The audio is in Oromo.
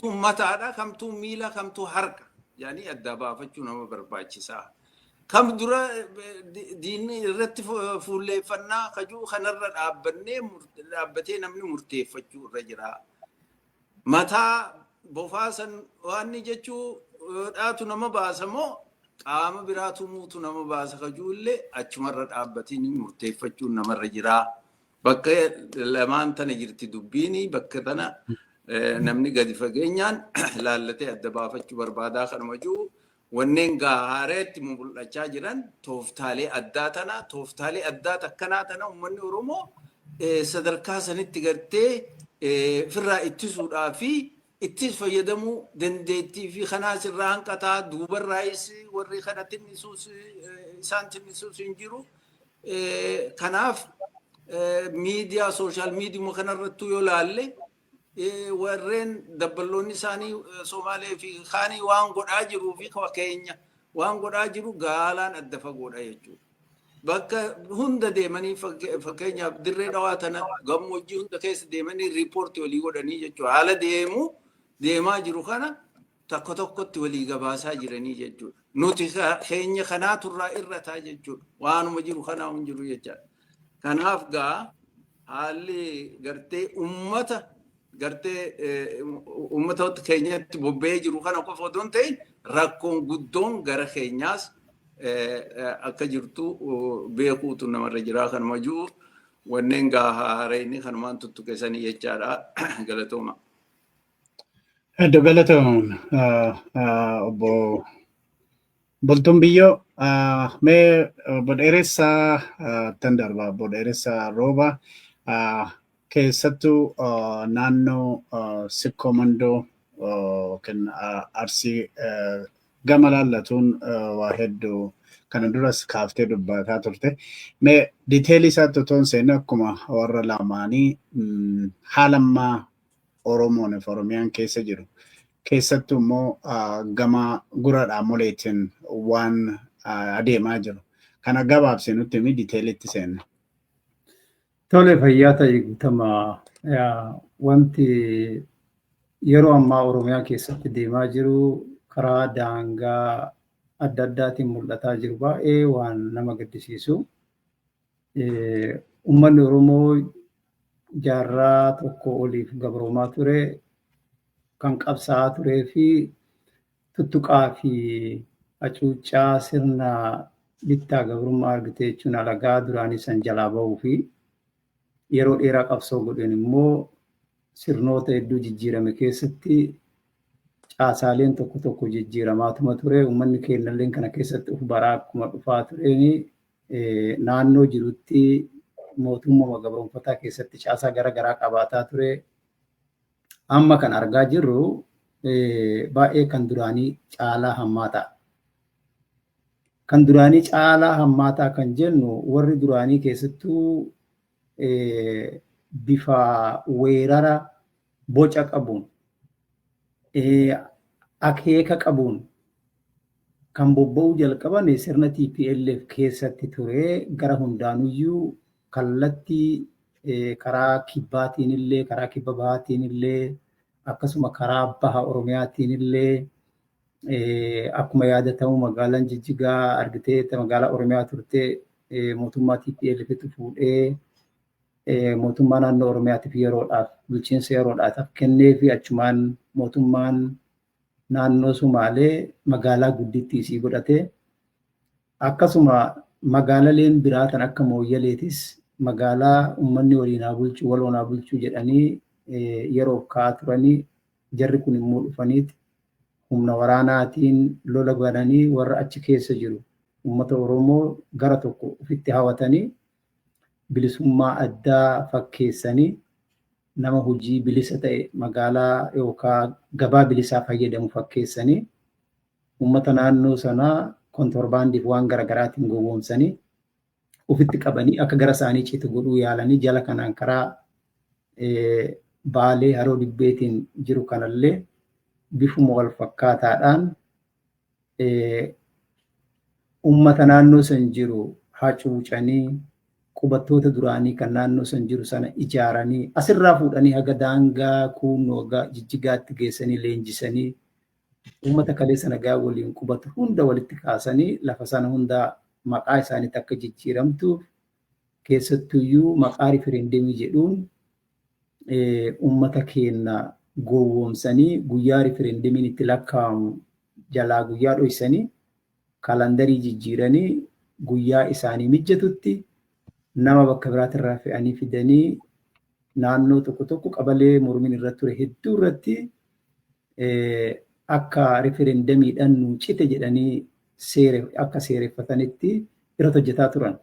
kamtu mataadha, kamtu miila, kamtu harka. Yani adda baafachuu nama barbaachisaa. Kam dura diinni irratti fuulleeffannaa kajuu kanarra dhaabbatee namni murteeffachuu irra jira. Mataa bofaasan waan jechuu dhaatu nama baasa moo qaama biraatu muutu nama baasa kajuu illee achumarra dhaabbatiin murteeffachuu namarra jira. Bakka lamaan tana jirti dubbiini, bakka tana namni gadi fageenyaan laallatee adda baafachuu barbaadaa kanuma jiru. Wanneen gaareetti mul'achaa jiran tooftaalee addaa tana, tooftaalee addaa takkanaa tana uummanni Oromoo sadarkaa sanitti gartee firraa ittisuudhaa fi ittis fayyadamuu dandeettii fi kanaas irraa hanqataa duubarraayis warri kana tinnisuus isaan tinnisuus hin jiru. Kanaaf miidiyaa sooshaal miidiyuma kanarrattuu yoo laalle warreen dabballoonni isaanii Somaalee fi kaanii waan godhaa jiruu fi keenya waan godhaa jiru gaalaan adda fagoodha jechuudha. Bakka hunda deemanii fakkeenyaaf dirree dhawaa tana gammoojjii hunda keessa deemanii riipoortii walii godhanii jechuudha. Haala deemaa jiru kana tokko tokkotti walii gabaasaa jiranii jechuudha. Nuti keenya kanaaturraa irrataa jechuudha. Waanuma jiru kanaa hin jiru jechaadha. Kanaaf haalli gartee uummata keenyatti bobba'ee jiru kana qofa otoo hin ta'in rakkoon guddoon gara keenyaas akka jirtu beekuutu namarra jira. Kanuma jiru wanneen haareenii kanumaan tuttuqesanii jechaadha. Galatooma. Galatooma obbo Bultuun Biyyoo mee bodheeressaa tan darba bodheeressaa rooba keessattuu naannoo Sikkoo Mandoo kan Arsii gama laallatuun waa hedduu kana duras kaaftee dubbataa turte. Mee diiteelii isaatti otoo hin seenne akkuma warra lamaanii haalammaa Oromoon fi Oromiyaan keessa jiru. Keessattuu immoo gama guraadhaa moleetiin waan adeemaa jiru. Kana gabaabsee nutti himi diiteelitti seenne. Tole fayyaa ta'e guutamaa wanti yeroo ammaa Oromiyaa keessatti deemaa jiru karaa daangaa adda addaatiin mul'ataa jiru baay'ee waan nama gaddisiisu. Uummanni Oromoo jaarraa tokko oliif gabroomaa ture kan qabsaa'aa turee fi tuttuqaa fi hacuuccaa sirna bittaa gabrummaa argite jechuun alagaa duraanii san jalaa bahuu fi yeroo dheeraa qabsoo godhan immoo sirnoota hedduu jijjiirame keessatti caasaaleen tokko tokko jijjiiramaatuma ture. Uummanni keenyallee kana keessatti uf baraa akkuma dhufaa tureeni naannoo jirutti mootummaa gabroonfataa keessatti caasaa garaagaraa qabaataa ture. Amma kan argaa jirru baay'ee kan duraanii caalaa hammaataa. Kan duraanii caalaa hammaataa kan jennu warri duraanii keessattuu bifa weerara boca qabuun akeeka qabuun kan bobba'uu jalqaban sirna TPLF keessatti ture. Gara hundaanuyyuu kallattii karaa kibbaatiin illee karaa kibba bahaatiin illee akkasuma karaa baha Oromiyaatiin illee akkuma yaadatamu magaalaan Jijjigaa argitee magaalaa Oromiyaa turte mootummaa TPLFitti fuudhee mootummaa naannoo Oromiyaatiif yeroodhaaf bulchiinsa yeroodhaaf kennee fi achumaan mootummaan naannoo Sumaalee magaalaa guddittii isii godhate. Akkasuma magaalaleen biraa kan akka Mooyyaleetis magaalaa uummanni waliinaa bulchuu waloonaa bulchuu jedhanii yeroof ka'aa turanii jarri kun immoo dhufaniiti humna waraanaatiin lola bananii warra achi keessa jiru uummata Oromoo gara tokko ofitti hawatanii bilisummaa addaa fakkeessanii nama hojii bilisa ta'e magaalaa yookaan gabaa bilisaa fayyadamu fakkeessanii uummata naannoo sanaa kontorbaandiif waan garaagaraatiin gowwoomsanii ofitti qabanii akka gara isaanii citu godhuu yaalanii jala kanaan karaa Baalee Haroo Dibbeetiin jiru kanallee bifuma wal fakkaataadhaan uummata naannoo san jiru hacuucanii qubattoota duraanii kan naannoo san jiru sana ijaaranii asirraa fuudhanii haga daangaa kuunnoo haga Jijjigaatti geessanii leenjisanii uummata kaleessa nagaa waliin qubatu hunda walitti kaasanii lafa sana hunda maqaa isaaniitti akka jijjiiramtu keessattuyyuu maqaa rifereendemii jedhuun uummata keenya gowwoomsanii guyyaa rifereendemiin itti lakkaa'amu jalaa guyyaa dhoysanii kalandarii jijjiiranii guyyaa isaanii mijjatutti nama bakka biraatirraa fe'anii fidanii naannoo tokko tokko qabalee mormiin irra ture hedduu irratti akka rifereendemiidhaan nu cite jedhanii akka seereffatanitti irratti hojjetaa turan.